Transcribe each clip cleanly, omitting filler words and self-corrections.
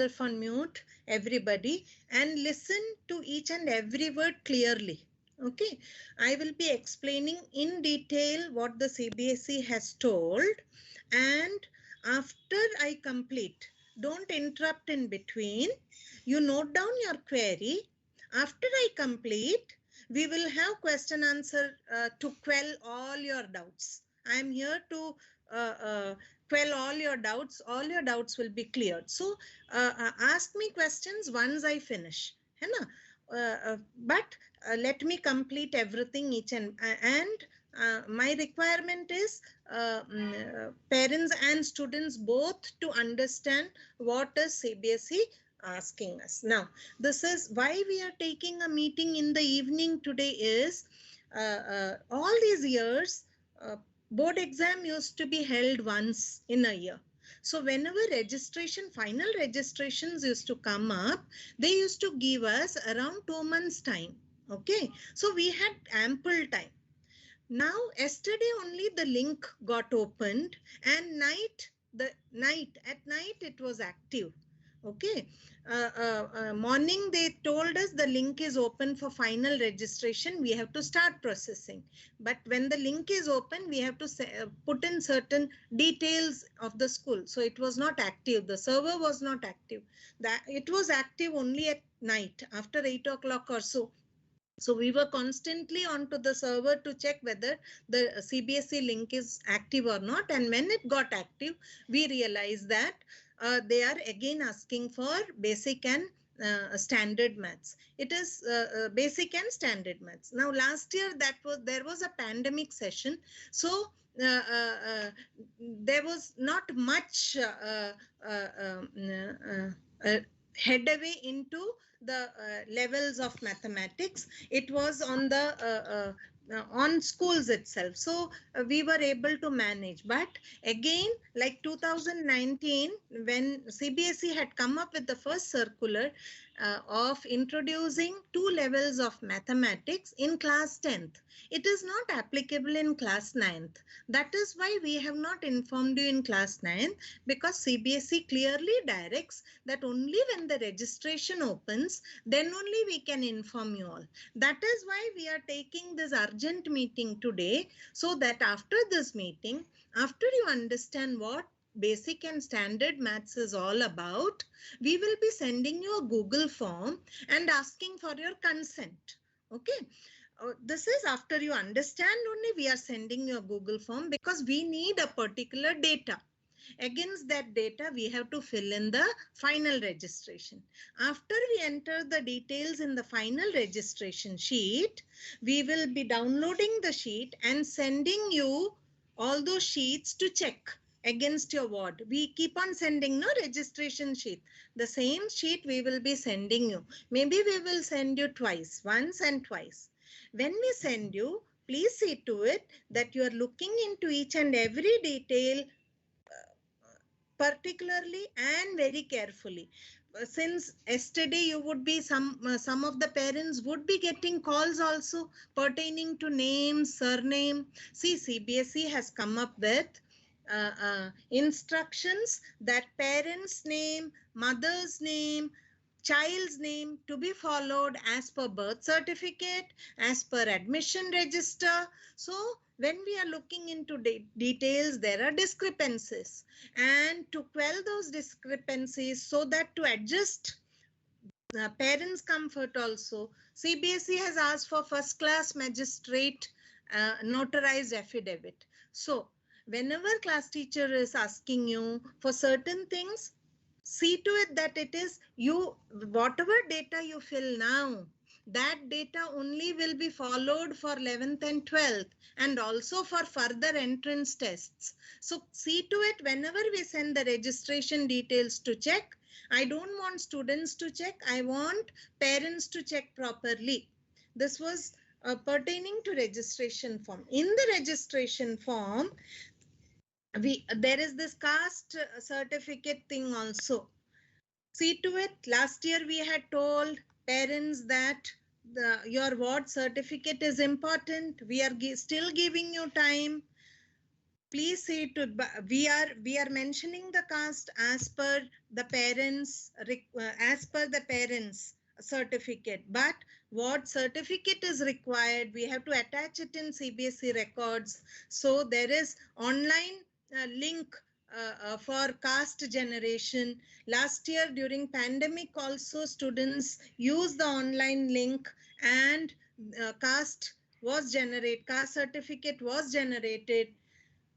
on mute, everybody, and listen to each and every word clearly. Okay, I will be explaining in detail what the CBSE has told, and after I complete, don't interrupt in between. You note down your query. After I complete, we will have question answer to quell all your doubts. I am here to quell all your doubts. All your doubts will be cleared. So ask me questions once I finish. है ना? But let me complete everything each and my requirement is parents and students both to understand what is CBSE asking us. Now, this is why we are taking a meeting in the evening today is all these years, board exam used to be held once in a year. So whenever final registrations used to come up, they used to give us around 2 months time. Okay, so we had ample time. Now, yesterday only the link got opened, and at night it was active. Okay, morning they told us the link is open for final registration. We have to start processing. But when the link is open, we have to put in certain details of the school. So it was not active. The server was not active. That it was active only at night after 8 o'clock or so. So we were constantly onto the server to check whether the CBSE link is active or not. And when it got active, we realized that they are again asking for basic and standard maths. It is basic and standard maths. Now last year there was a pandemic session, so there was not much headway into the levels of mathematics. It was on the on schools itself, so we were able to manage. But again, like 2019, when CBSE had come up with the first circular of introducing 2 levels of mathematics in class 10th, it is not applicable in class 9th. That is why we have not informed you in class 9th, because CBSE clearly directs that only when the registration opens, then only we can inform you all. That is why we are taking this urgent meeting today, so that after this meeting, after you understand what basic and standard maths is all about, we will be sending you a Google form and asking for your consent. Okay. This is after you understand only we are sending you a Google form, because we need a particular data. Against that data, we have to fill in the final registration. After we enter the details in the final registration sheet, we will be downloading the sheet and sending you all those sheets to check against your ward. We keep on sending no registration sheet. The same sheet we will be sending you. Maybe we will send you twice, once and twice. When we send you, please see to it that you are looking into each and every detail particularly and very carefully. Since yesterday you would be some of the parents would be getting calls also pertaining to name, surname. See, CBSE has come up with instructions that parents' name, mother's name, child's name to be followed as per birth certificate, as per admission register. So when we are looking into details, there are discrepancies, and to quell those discrepancies, so that to adjust parents' comfort also, CBSE has asked for first class magistrate notarized affidavit. So whenever class teacher is asking you for certain things, see to it that it is you, whatever data you fill now, that data only will be followed for 11th and 12th, and also for further entrance tests. So see to it whenever we send the registration details to check. I don't want students to check. I want parents to check properly. This was pertaining to registration form. In the registration form, there is this caste certificate thing also. See to it, last year we had told parents that your ward certificate is important. We are still giving you time. Please see to we are mentioning the caste as per the parents as per the parents certificate, but what certificate is required, we have to attach it in CBSE records. So there is online link for caste generation. Last year during pandemic also students use the online link, and caste certificate was generated.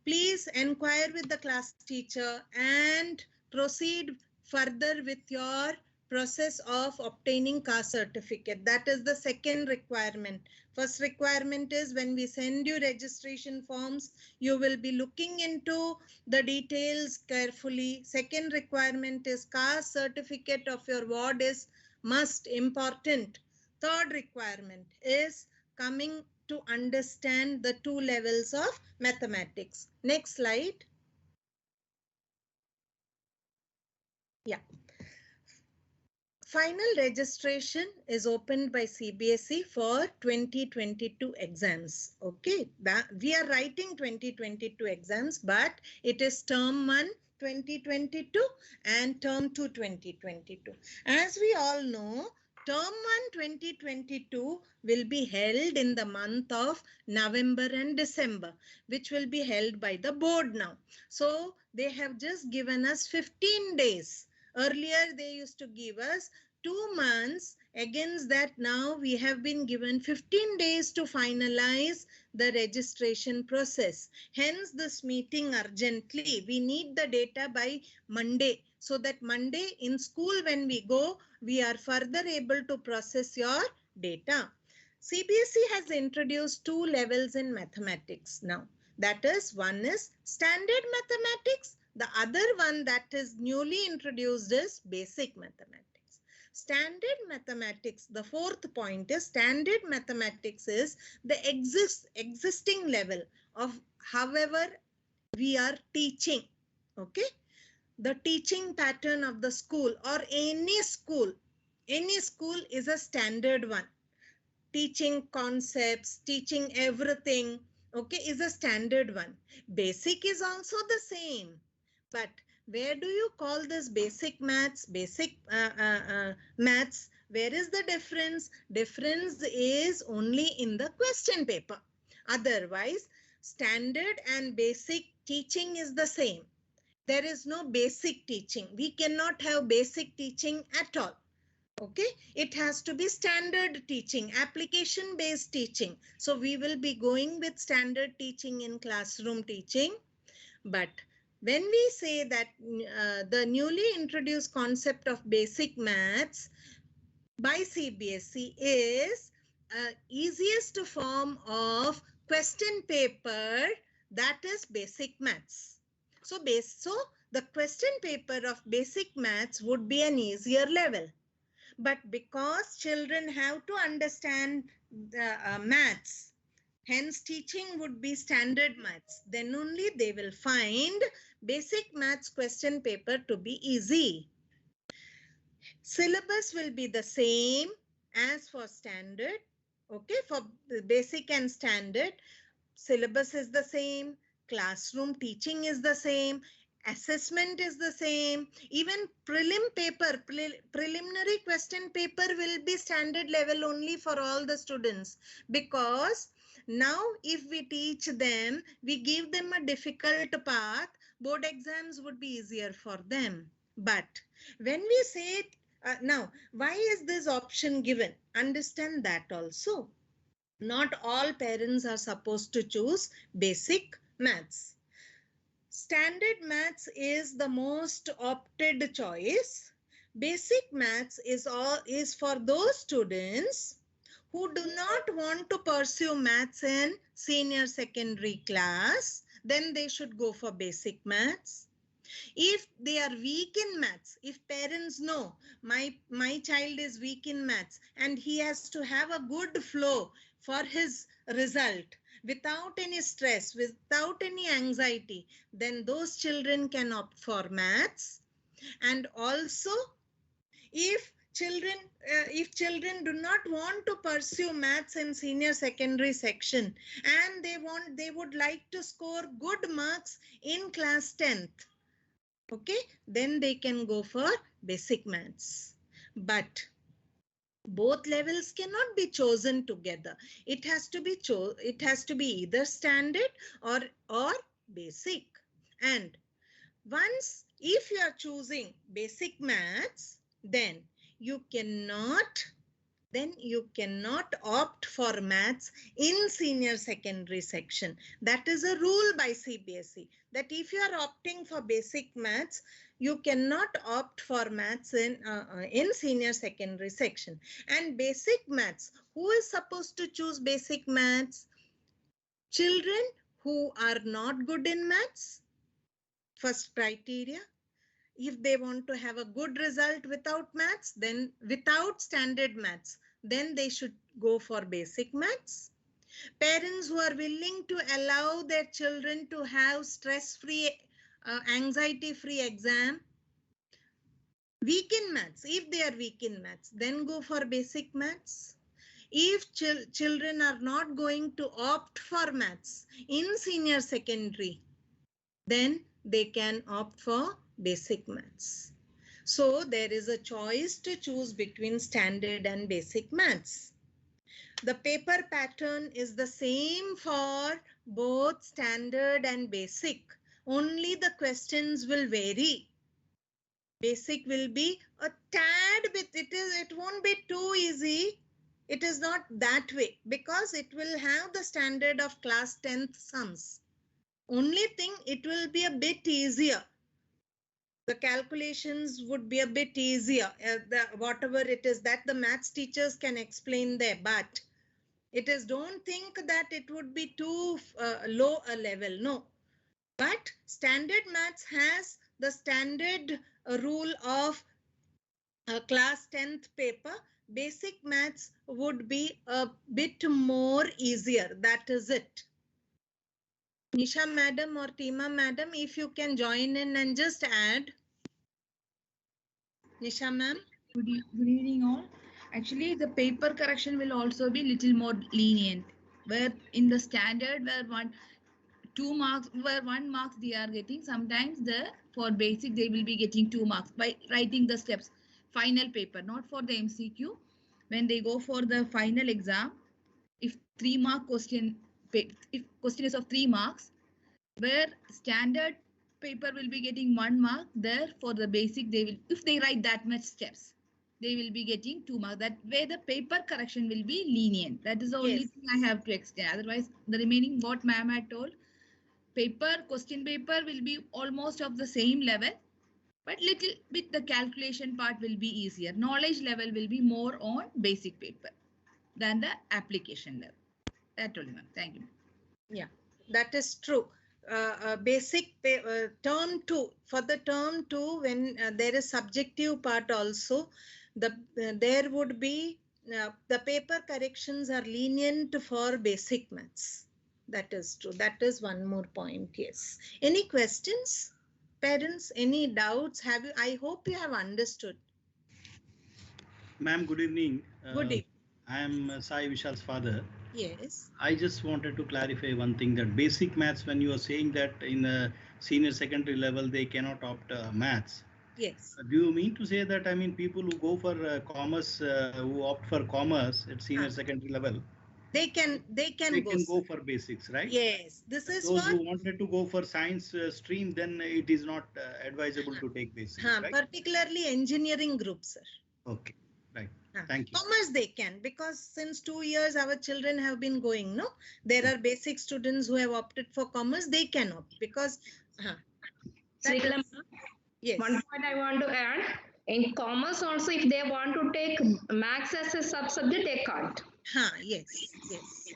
Please inquire with the class teacher and proceed further with your process of obtaining caste certificate. That is the second requirement. First requirement is when we send you registration forms, you will be looking into the details carefully. Second requirement is caste certificate of your ward is must important. Third requirement is coming to understand the two levels of mathematics. Next slide. Yeah. Final registration is opened by CBSE for 2022 exams. Okay, that we are writing 2022 exams, but it is term 1 2022 and term 2 2022. As we all know, term 1 2022 will be held in the month of November and December, which will be held by the board now. So they have just given us 15 days. Earlier, they used to give us 2 months. Against that, now we have been given 15 days to finalize the registration process. Hence, this meeting urgently. We need the data by Monday, so that Monday in school when we go, we are further able to process your data. CBSE has introduced 2 levels in mathematics now. That is, one is standard mathematics. The other one that is newly introduced is basic mathematics. Standard mathematics, the fourth point is standard mathematics is the existing level of however we are teaching. Okay. The teaching pattern of the school or any school is a standard one. Teaching concepts, teaching everything, okay, is a standard one. Basic is also the same. But where do you call this basic maths? Basic maths, where is the difference? Difference is only in the question paper. Otherwise, standard and basic teaching is the same. There is no basic teaching. We cannot have basic teaching at all. Okay, it has to be standard teaching, application based teaching. So we will be going with standard teaching in classroom teaching. But when we say that the newly introduced concept of basic maths by CBSE is easiest form of question paper, that is basic maths. So the question paper of basic maths would be an easier level. But because children have to understand the maths, hence teaching would be standard maths, then only they will find basic maths question paper to be easy. Syllabus will be the same as for standard. Okay, for basic and standard, syllabus is the same, classroom teaching is the same, assessment is the same, even preliminary question paper will be standard level only for all the students, because now if we teach them, we give them a difficult path, board exams would be easier for them. But when we say now, why is this option given? Understand that also. Not all parents are supposed to choose basic maths. Standard maths is the most opted choice. Basic maths is for those students who do not want to pursue maths in senior secondary class. Then they should go for basic maths. If they are weak in maths, if parents know my child is weak in maths and he has to have a good flow for his result without any stress, without any anxiety, then those children can opt for maths. And also, if children, if children do not want to pursue maths in senior secondary section and they would like to score good marks in class 10th, okay, then they can go for basic maths. But both levels cannot be chosen together. It has to be either standard or basic. And once if you are choosing basic maths, then you cannot opt for maths in senior secondary section. That is a rule by CBSE, that if you are opting for basic maths, you cannot opt for maths in senior secondary section. And basic maths, who is supposed to choose basic maths? Children who are not good in maths. First criteria. If they want to have a good result without maths, then without standard maths, then they should go for basic maths. Parents who are willing to allow their children to have stress-free, anxiety-free exam. Weak in maths, if they are weak in maths, then go for basic maths. If children are not going to opt for maths in senior secondary, then they can opt for basic maths. So there is a choice to choose between standard and basic maths. The paper pattern is the same for both standard and basic. Only the questions will vary. Basic will be a tad bit, it won't be too easy. It is not that way because it will have the standard of class 10th sums. Only thing, it will be a bit easier. The calculations would be a bit easier. Whatever it is that the maths teachers can explain there, but it is, don't think that it would be too low a level. No, but standard maths has the standard rule of class 10th paper. Basic maths would be a bit more easier. That is it. Nisha madam or Tima madam, if you can join in and just add. Nisha ma'am. Good evening all. Actually, the paper correction will also be little more lenient. Where in the standard, where 1 marks they are getting, sometimes for basic they will be getting 2 marks by writing the steps. Final paper, not for the MCQ. When they go for the final exam, if 3 mark question, if question is of 3 marks, where standard paper will be getting 1 mark, there for the basic they will, if they write that much steps, they will be getting 2 marks. That way the paper correction will be lenient. That is the only thing I have to extend. Otherwise, the remaining what ma'am had told, question paper will be almost of the same level, but little bit the calculation part will be easier. Knowledge level will be more on basic paper than the application level. That only, ma'am. Thank you. Yeah, that is true. Basic term 2, for the term 2, when there is subjective part also, there would be the paper corrections are lenient for basic maths. That is true. That is one more point. Yes. Any questions, parents? Any doubts? Have you? I hope you have understood. Ma'am, good evening. Good evening. I am Sai Vishal's father. Yes. I just wanted to clarify one thing, that basic maths, when you are saying that in the senior secondary level they cannot opt maths. Yes. Do you mean to say that, I mean, people who go for commerce, who opt for commerce at senior secondary level, they can go for basics, right? Yes, this is those who wanted to go for science stream, then it is not advisable to take basics, right? Particularly engineering groups, sir. Okay, right. Thank you. Commerce they can, because since 2 years our children have been going, no? There are basic students who have opted for commerce, they can opt because... Yes. One point I want to add, in commerce also, if they want to take maths as a sub-subject, they can't. Yes, yes.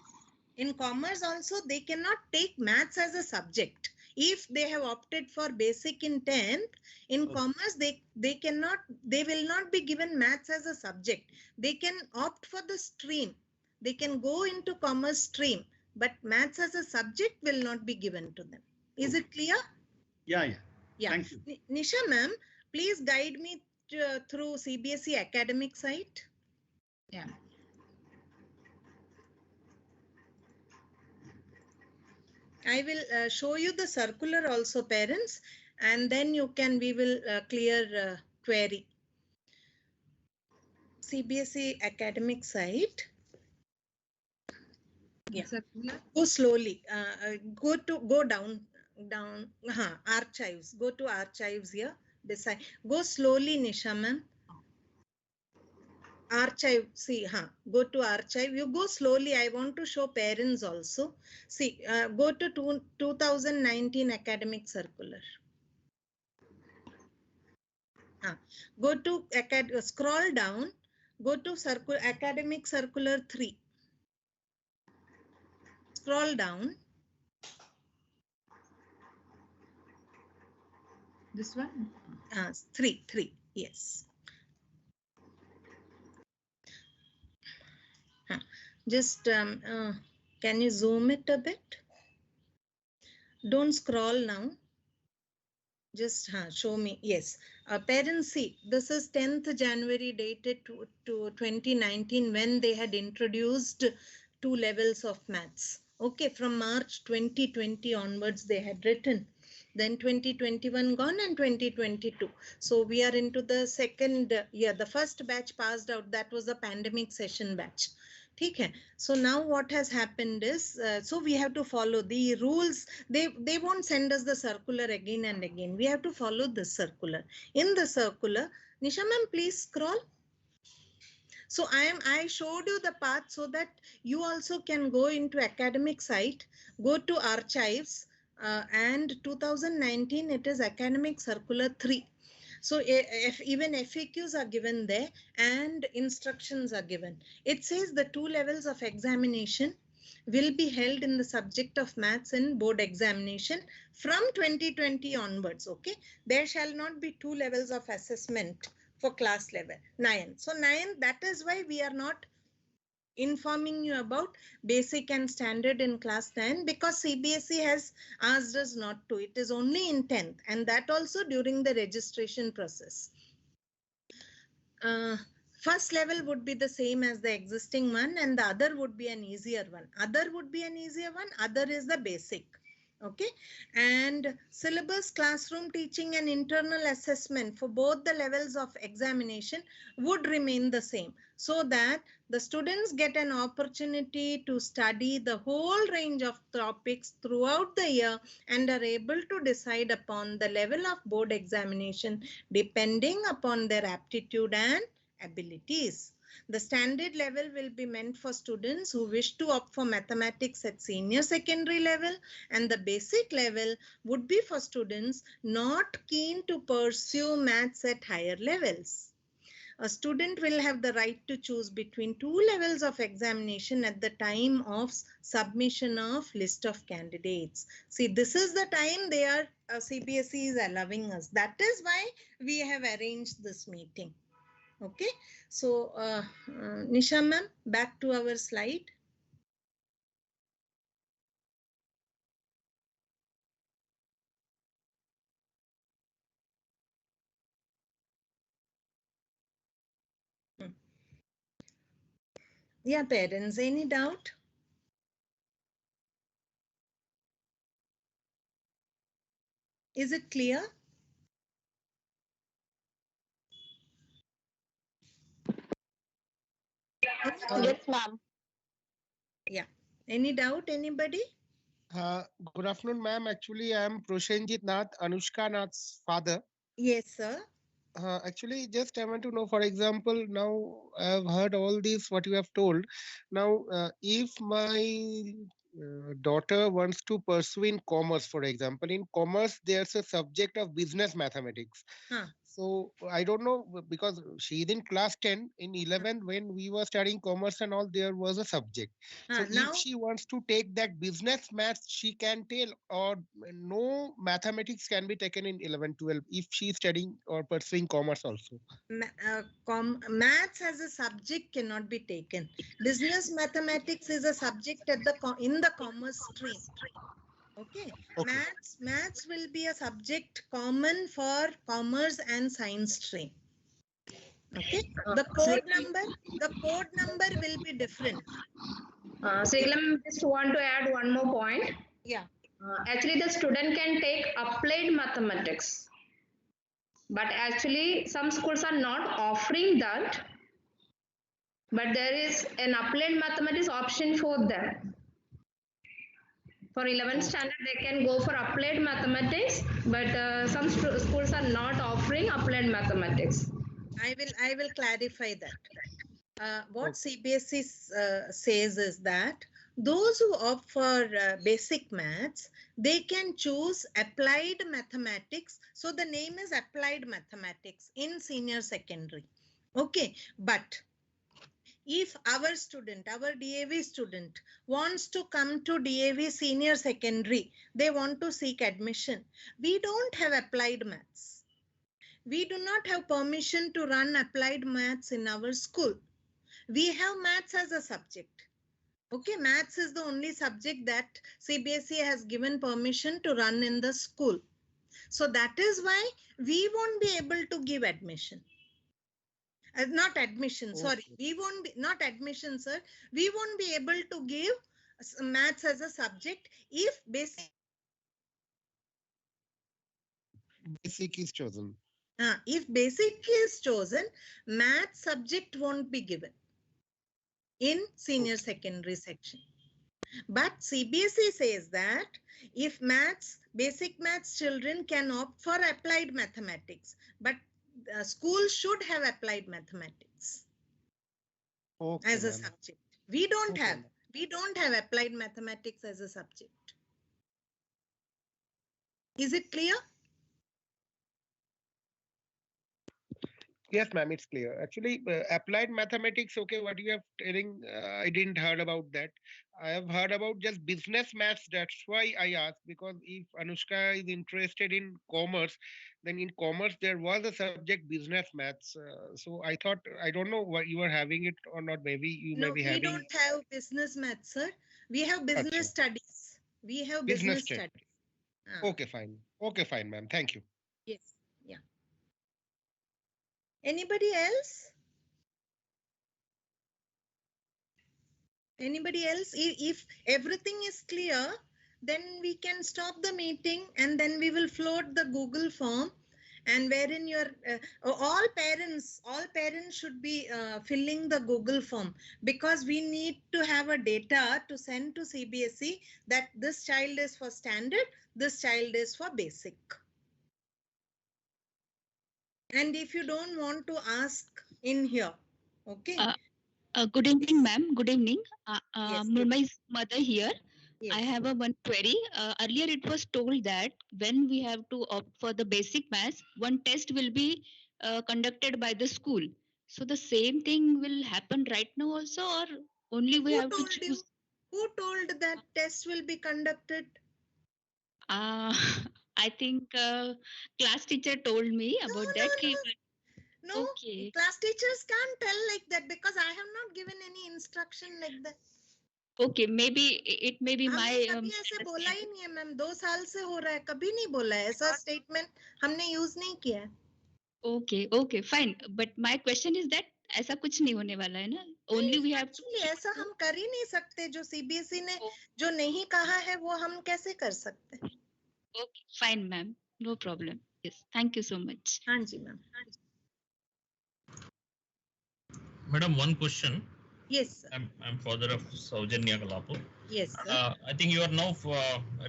In commerce also, they cannot take maths as a subject. If they have opted for basic in 10th, in commerce, they will not be given maths as a subject. They can opt for the stream. They can go into commerce stream, but maths as a subject will not be given to them. Is it clear? Yeah. Thank you. Nisha ma'am, please guide me through CBSE academic site? Yeah. I will show you the circular also, parents, and then we will clear query. CBSE academic site. Yeah. Circular. Go slowly. Go down. Archives. Go to archives here. Beside. Go slowly, Nisha ma'am. Archive. See, go to archive. You go slowly. I want to show parents also. See, go to 2019 academic circular. Go to scroll down. Go to academic circular 3. Scroll down. This one? 3. Yes. Just can you zoom it a bit? Don't scroll now. Just show me. Yes. Parents, see, this is 10th January dated to 2019 when they had introduced 2 levels of maths. Okay, from March 2020 onwards they had written. Then 2021 gone and 2022. So we are into the second year. The first batch passed out. That was the pandemic session batch. Okay. So now what has happened is, so we have to follow the rules. They won't send us the circular again and again. We have to follow this circular. In the circular, Nisha ma'am, please scroll. So I showed you the path so that you also can go into academic site, go to archives, and 2019 it is academic circular 3. So if even FAQs are given there and instructions are given. It says the 2 levels of examination will be held in the subject of maths in board examination from 2020 onwards. Okay, there shall not be 2 levels of assessment for class level 9. So 9, that is why we are not informing you about basic and standard in class 9, because CBSE has asked us not to. It is only in 10th, and that also during the registration process. First level would be the same as the existing one, and the other would be an easier one. Other would be an easier one. Other is the basic. Okay, and syllabus, classroom teaching and internal assessment for both the levels of examination would remain the same, so that the students get an opportunity to study the whole range of topics throughout the year and are able to decide upon the level of board examination depending upon their aptitude and abilities. The standard level will be meant for students who wish to opt for mathematics at senior secondary level, and the basic level would be for students not keen to pursue maths at higher levels. A student will have the right to choose between 2 levels of examination at the time of submission of list of candidates. See, this is the time they are CBSE is allowing us. That is why we have arranged this meeting. Okay, so Nisha ma'am, back to our slide. Yeah, parents, any doubt? Is it clear? Yes, ma'am. Yeah. Any doubt, anybody? Good afternoon, ma'am. Actually, I am Proshenjit Nath, Anushka Nath's father. Yes, sir. Actually, just I want to know, for example, now I have heard all this, what you have told. Now, if my daughter wants to pursue in commerce, for example, in commerce, there's a subject of business mathematics. So I don't know, because she is in class 10, in 11, when we were studying commerce and all, there was a subject. So now, if she wants to take that business maths, she can tell, or no mathematics can be taken in 11, 12, if she is studying or pursuing commerce also. Maths as a subject cannot be taken. Business mathematics is a subject at in the commerce stream. Okay. Maths will be a subject common for commerce and science stream. Okay, the code number will be different. So I just want to add one more point. Yeah. Actually, the student can take applied mathematics, but actually some schools are not offering that. But there is an applied mathematics option for them. For 11th standard, they can go for applied mathematics, but some schools are not offering applied mathematics. I will clarify that. What CBSE says is that those who opt for basic maths, they can choose applied mathematics. So the name is applied mathematics in senior secondary. Okay, but if our student, our DAV student wants to come to DAV senior secondary, they want to seek admission, we don't have applied maths. We do not have permission to run applied maths in our school. We have maths as a subject. Okay, maths is the only subject that CBSE has given permission to run in the school. So that is why we won't be able to give admission. Not admission, sorry. We won't be, not admission, sir. We won't be able to give maths as a subject if basic is chosen. If basic is chosen, math subject won't be given in senior secondary section. But CBSE says that if maths, basic maths children can opt for applied mathematics, but school should have applied mathematics as a subject. We don't have applied mathematics as a subject. Is it clear? Yes, ma'am, it's clear. Actually, applied mathematics, okay, what you have telling, I didn't heard about that. I have heard about just business maths. That's why I asked, because if Anushka is interested in commerce, then in commerce there was a subject business maths. So I thought, I don't know what you are having it or not. Maybe you may be having. No, we don't have business maths, sir. We have business studies. We have business studies. Okay, fine. Okay, fine, ma'am. Thank you. Yes. Yeah. Anybody else? Anybody else? If everything is clear, then we can stop the meeting and then we will float the Google form, and wherein your all parents should be filling the Google form, because we need to have a data to send to CBSE that this child is for standard, this child is for basic. And if you don't want to ask in here, okay. Good evening, ma'am. Good evening. My mother here. Yes. I have one query. Earlier it was told that when we have to opt for the basic maths, one test will be conducted by the school. So the same thing will happen right now also, or only we have to choose? Who told that test will be conducted? I think class teacher told me about that. No, okay. Class teachers can't tell like that because I have not given any instruction like that. Okay, maybe it may be my. कभी ऐसे बोला ही नहीं है ma'am, 2 साल से हो रहा है, कभी नहीं बोला है ऐसा स्टेटमेंट हमने यूज नहीं किया है. Okay, fine. But my question is that ऐसा कुछ नहीं होने वाला है ना? Only we have. Actually ऐसा हम कर ही नहीं सकते, जो CBSE ने जो नहीं कहा है वो हम कैसे कर सकते हैं? Okay, fine, ma'am. No problem. Yes, thank you so much. हाँ जी ma'am. Madam, one question. Yes, sir. I'm father of Saujanya Kalapur. Yes, sir. I think you are now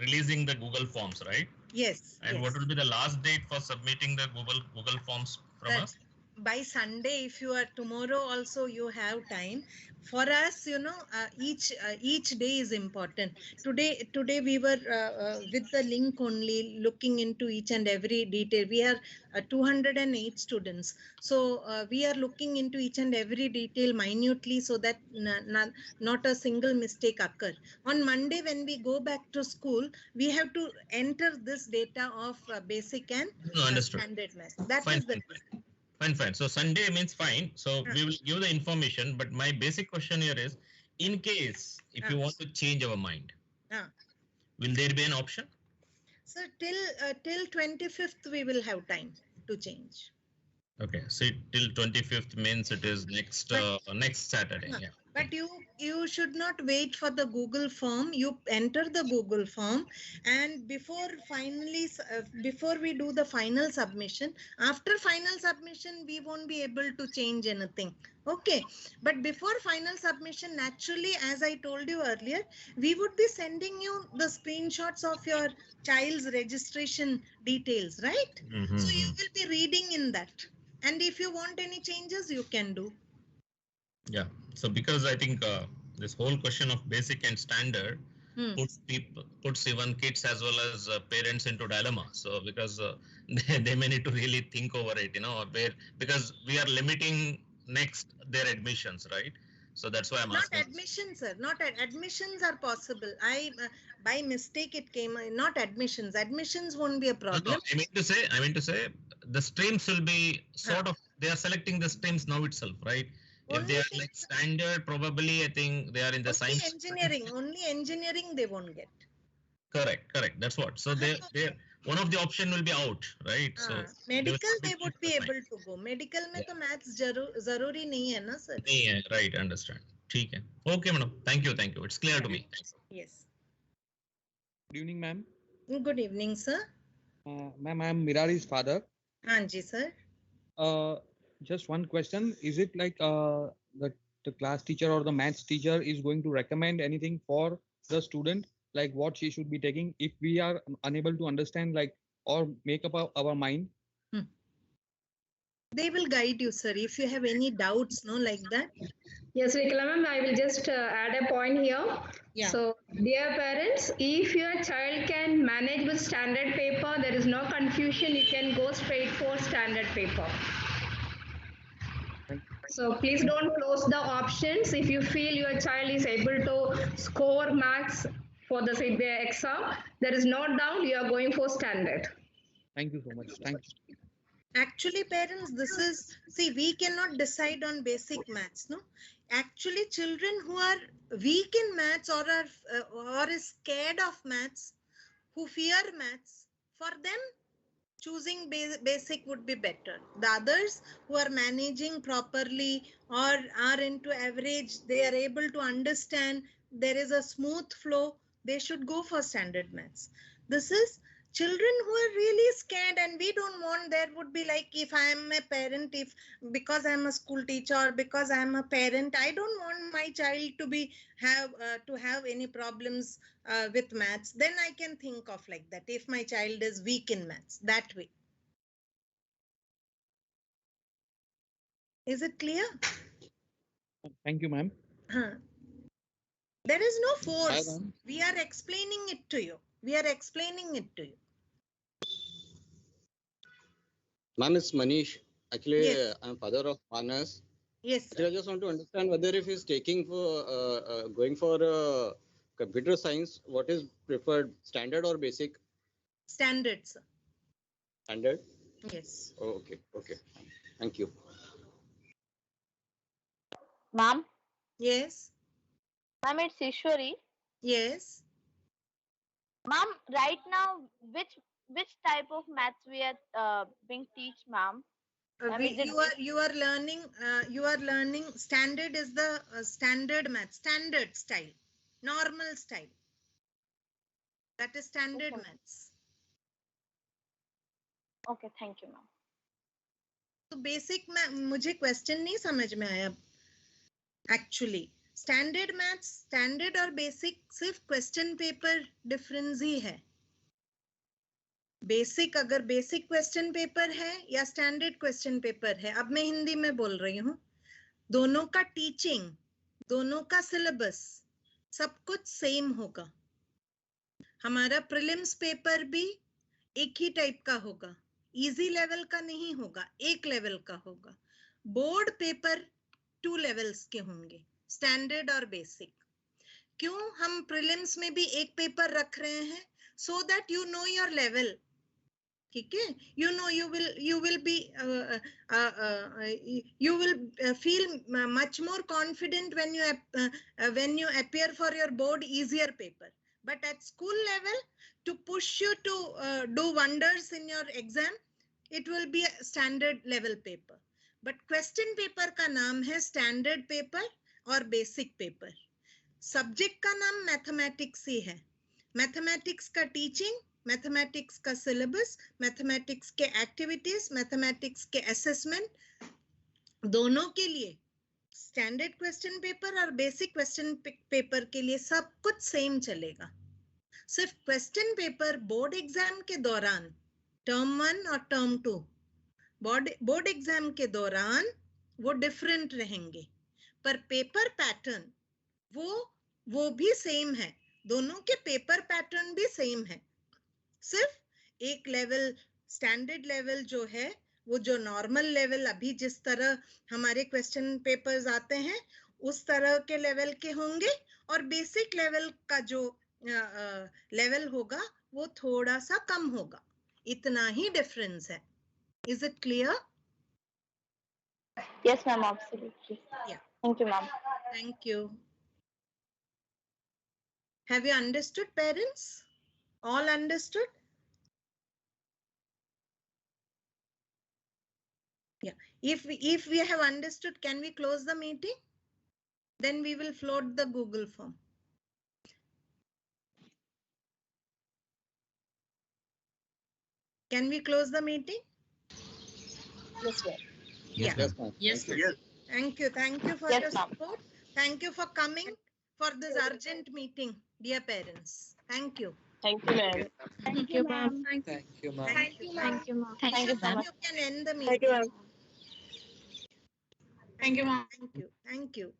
releasing the Google Forms, right? Yes. And what will be the last date for submitting the Google Forms from us? By Sunday, if you are tomorrow also you have time. For us, you know, each day is important. Today we were with the link only, looking into each and every detail. We are 208 students, so we are looking into each and every detail minutely, so that not a single mistake occur. On Monday, when we go back to school, we have to enter this data of basic and standard math. That is the. Fine. So Sunday means fine. So we will give the information. But my basic question here is, in case if you want to change our mind, will there be an option? So till 25th we will have time to change. Okay, so till 25th means it is next next Saturday. Yeah. But you should not wait for the Google form. You enter the Google form, and before we do the final submission, after final submission we won't be able to change anything. Okay, but before final submission, naturally, as I told you earlier, we would be sending you the screenshots of your child's registration details, right? So you will be reading in that, and if you want any changes, you can do. Yeah, so because I think this whole question of basic and standard puts even kids as well as parents into dilemma. So because they may need to really think over it, because we are limiting next their admissions, right? So that's why I'm asking. Not admissions, sir. Not admissions are possible. By mistake it came. Not admissions. Admissions won't be a problem. No, I mean to say, the streams will be sort of. They are selecting the streams now itself, right? If they are like standard, probably I think they are in the science. Only engineering they won't get. Correct. That's what. So they one of the option will be out, right? So medical they would be able to go. Medical में तो maths जरूरी नहीं है ना sir. नहीं है, right? Understand. ठीक है. Okay, madam. Thank you. It's clear to me. Yes. Good evening, ma'am. Good evening, sir. Ma'am, I am Mirari's father. हाँ जी sir. Just one question. Is it like the class teacher or the maths teacher is going to recommend anything for the student, like what she should be taking if we are unable to understand, like, or make up our mind? They will guide you, sir. If you have any doubts, like that. Yes, Vikala ma'am, I will just add a point here. Yeah. So, dear parents, if your child can manage with standard paper, there is no confusion. You can go straight for standard paper. So please don't close the options. If you feel your child is able to score marks for the exam, there is no doubt you are going for standard. Thank you so much. Thank you. Actually, parents, we cannot decide on basic maths, no? Actually, children who are weak in maths or are scared of maths, who fear maths, for them, choosing basic would be better. The others who are managing properly or are into average, they are able to understand, there is a smooth flow, they should go for standard maths. This is children who are really scared, and we don't want. There would be like, if I am a parent, because I am a school teacher or because I am a parent, I don't want my child to have any problems with maths. Then I can think of like that. If my child is weak in maths, that way. Is it clear? Thank you, ma'am. There is no force. We are explaining it to you. Ma'am, it's Manish. Actually, yes. I'm father of Manas. Yes. I just want to understand whether if he's taking going for computer science, what is preferred, standard or basic? Standard, sir. Standard? Yes. Oh, okay. Thank you. Ma'am? Yes. Ma'am, it's Ishwari. Yes. Ma'am, right now, which type of maths we are being teach, ma'am? You are learning standard is the standard math, standard style, normal style. That is standard maths. Okay, thank you, ma'am. So basic math, मुझे question नहीं समझ में आया. Actually, standard maths, standard और basic सिर्फ question paper difference ही है. Basic अगर basic question paper है या स्टैंडर्ड क्वेश्चन पेपर है, अब मैं हिंदी में बोल रही हूँ, दोनों का टीचिंग, दोनों का सिलेबस सब कुछ सेम होगा. हमारा प्रीलिम्स पेपर भी एक ही टाइप का होगा, इजी लेवल का नहीं होगा, एक लेवल का होगा. बोर्ड पेपर 2 लेवल्स के होंगे, स्टैंडर्ड और बेसिक. क्यों हम प्रीलिम्स में भी एक पेपर रख रहे हैं? So that you know your level. ठीक है, you will feel much more confident when you appear for your board easier paper. But at school level, to push you to do wonders in your exam, it will be a standard level paper. But question paper का नाम है standard paper और basic paper. Subject का नाम mathematics ही है. Mathematics का teaching, mathematics का syllabus, mathematics के activities, mathematics के assessment, दोनों के लिए स्टैंडर्ड क्वेश्चन पेपर और बेसिक क्वेश्चन पेपर के लिए सब कुछ सेम चलेगा. सिर्फ क्वेश्चन पेपर बोर्ड एग्जाम के दौरान, टर्म 1 और टर्म 2 बोर्ड एग्जाम के दौरान वो डिफरेंट रहेंगे, पर पेपर पैटर्न वो भी सेम है. दोनों के पेपर पैटर्न भी सेम है. सिर्फ एक लेवल स्टैंडर्ड लेवल जो है, वो जो नॉर्मल लेवल अभी जिस तरह हमारे क्वेश्चन पेपर्स आते हैं उस तरह के लेवल के होंगे, और बेसिक लेवल का जो लेवल होगा वो थोड़ा सा कम होगा. इतना ही डिफरेंस है. Is it clear? Yes, ma'am, absolutely. Yeah. Thank you, ma'am. Thank you. Have you understood, parents? All understood? Yeah. If we have understood, can we close the meeting? Then we will float the Google form. Can we close the meeting? Yes, ma'am. Yeah. Yes, Yes. Thank you. Thank you for Yes, your ma'am. support. Thank you for coming for this urgent meeting, dear parents. Thank you. Thank you, ma'am. Thank you, ma'am. Thank you, ma'am. Thank you, ma'am. Thank you, ma'am. Thank Thank you, you so ma'am. much. You can end the Thank you, meeting. ma'am. Thank you, ma'am. Thank you. Thank you.